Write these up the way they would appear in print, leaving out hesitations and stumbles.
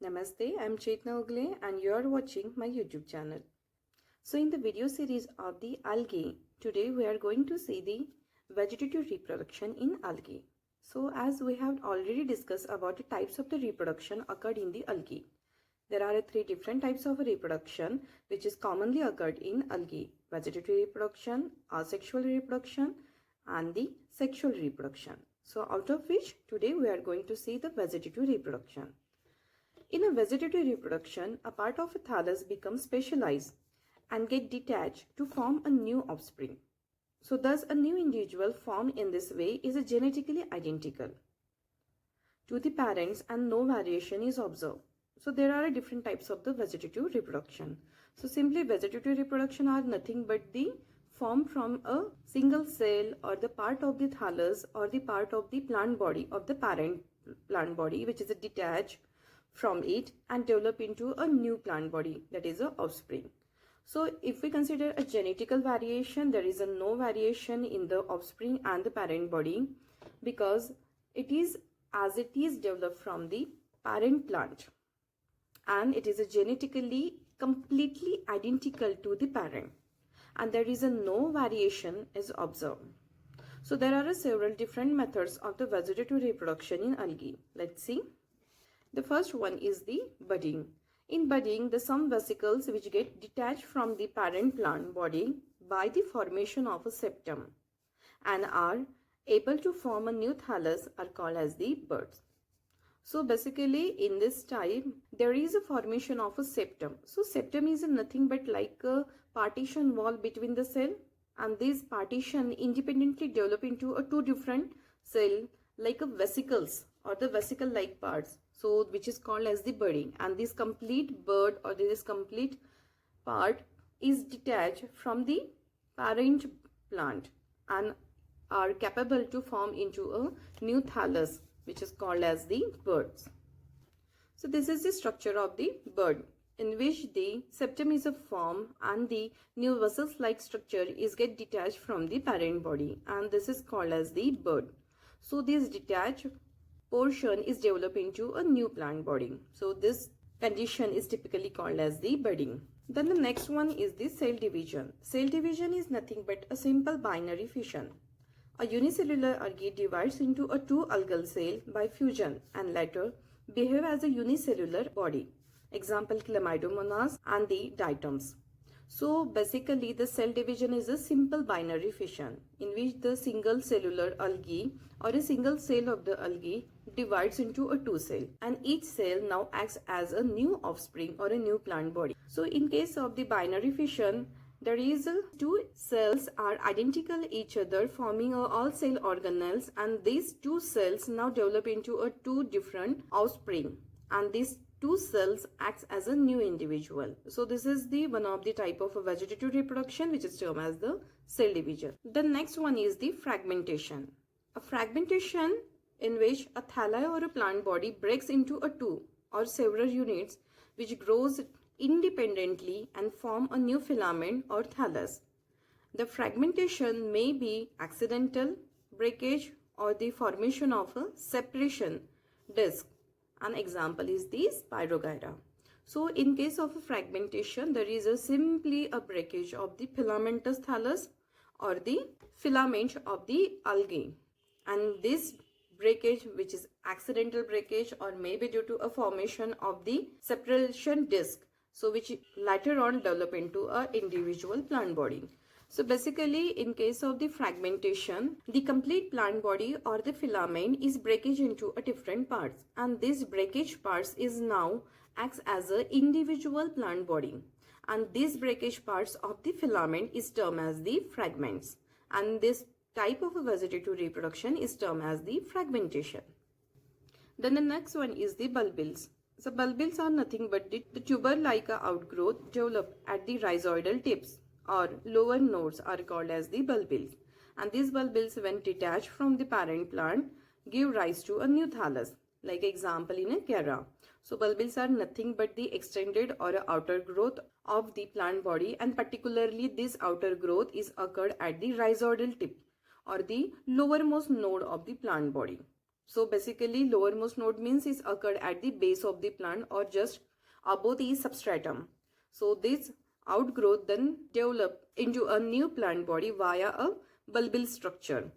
Namaste, I'm Chetna Ugle and you're watching my YouTube channel. So in the video series of the algae, today we are going to see the vegetative reproduction in algae. So as we have already discussed about the types of the reproduction occurred in the algae. There are three different types of reproduction which is commonly occurred in algae: vegetative reproduction, asexual reproduction and the sexual reproduction. So out of which today we are going to see the vegetative reproduction. In a vegetative reproduction, a part of a thallus becomes specialized and get detached to form a new offspring. So thus a new individual formed in this way is genetically identical to the parents and no variation is observed. So there are different types of the vegetative reproduction. So simply vegetative reproduction are nothing but the form from a single cell or the part of the thallus or the part of the plant body of the parent plant body which is detached from it and develop into a new plant body, that is a offspring. So if we consider a genetical variation, there is no variation in the offspring and the parent body because it is developed from the parent plant and it is genetically completely identical to the parent and there is no variation is observed. So there are several different methods of the vegetative reproduction in algae. Let's see. The first one is the budding. In budding, the some vesicles which get detached from the parent plant body by the formation of a septum and are able to form a new thallus are called as the buds. So basically in this type, there is a formation of a septum. So septum is nothing but like a partition wall between the cell and this partition independently develop into a two different cell like a vesicles or the vesicle like parts, so which is called as the budding, and this complete bud or this complete part is detached from the parent plant and are capable to form into a new thallus which is called as the buds. So this is the structure of the bud in which the septum is a form and the new vessels like structure is get detached from the parent body and this is called as the bud. So this detached portion is developed into a new plant body. So this condition is typically called as the budding. Then the next one is the cell division. Cell division is nothing but a simple binary fission. A unicellular algae divides into a two algal cell by fusion and later behave as a unicellular body. Example Chlamydomonas and the diatoms. So basically the cell division is a simple binary fission in which the single cellular algae or a single cell of the algae divides into a two cell and each cell now acts as a new offspring or a new plant body. So in case of the binary fission, there is two cells are identical each other forming all cell organelles and these two cells now develop into a two different offspring and these two cells acts as a new individual. So this is the one of the type of a vegetative reproduction which is termed as the cell division. The next one is the fragmentation. A fragmentation in which a thalli or a plant body breaks into a two or several units which grows independently and form a new filament or thallus. The fragmentation may be accidental breakage or the formation of a separation disc. An example is the Spirogyra. So in case of a fragmentation, there is simply a breakage of the filamentous thallus or the filament of the algae. And this breakage, which is accidental breakage or maybe due to a formation of the separation disc, so which later on develop into a individual plant body. So basically in case of the fragmentation, the complete plant body or the filament is breakage into a different parts and this breakage parts is now acts as a individual plant body and these breakage parts of the filament is termed as the fragments and this type of a vegetative reproduction is termed as the fragmentation. Then the next one is the bulbils. So bulbils are nothing but the tuber-like outgrowth developed at the rhizoidal tips or lower nodes are called as the bulbils and these bulbils when detached from the parent plant give rise to a new thallus like example in a Chara. So bulbils are nothing but the extended or outer growth of the plant body and particularly this outer growth is occurred at the rhizoidal tip or the lowermost node of the plant body. So basically lowermost node means is occurred at the base of the plant or just above the substratum. So this outgrowth then develop into a new plant body via a bulbal structure.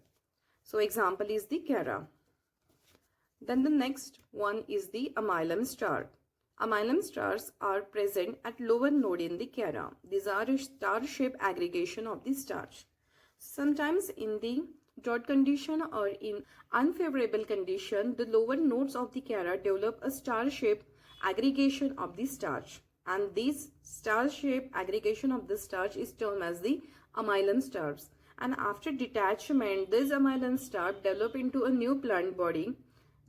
So example is the Chara. Then the next one is the amylum star. Amylum stars are present at lower node in the Chara. These are a star-shaped aggregation of the starch. Sometimes in the drought condition or in unfavorable condition, the lower nodes of the Chara develop a star-shaped aggregation of the starch. And this star-shaped aggregation of the starch is termed as the amylum stars. And after detachment, this amylum star develop into a new plant body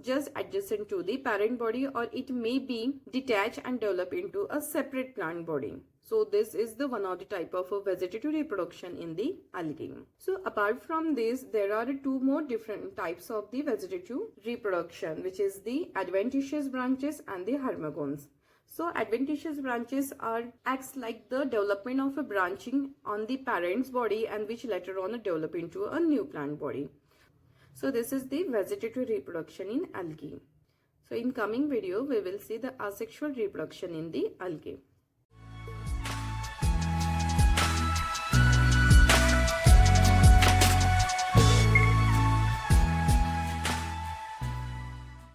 just adjacent to the parent body, or it may be detached and develop into a separate plant body. So this is the one of the type of vegetative reproduction in the algae. So apart from this, there are two more different types of the vegetative reproduction, which is the adventitious branches and the hermagones. So adventitious branches acts like the development of a branching on the parent's body and which later on develop into a new plant body. So this is the vegetative reproduction in algae. So in coming video, we will see the asexual reproduction in the algae.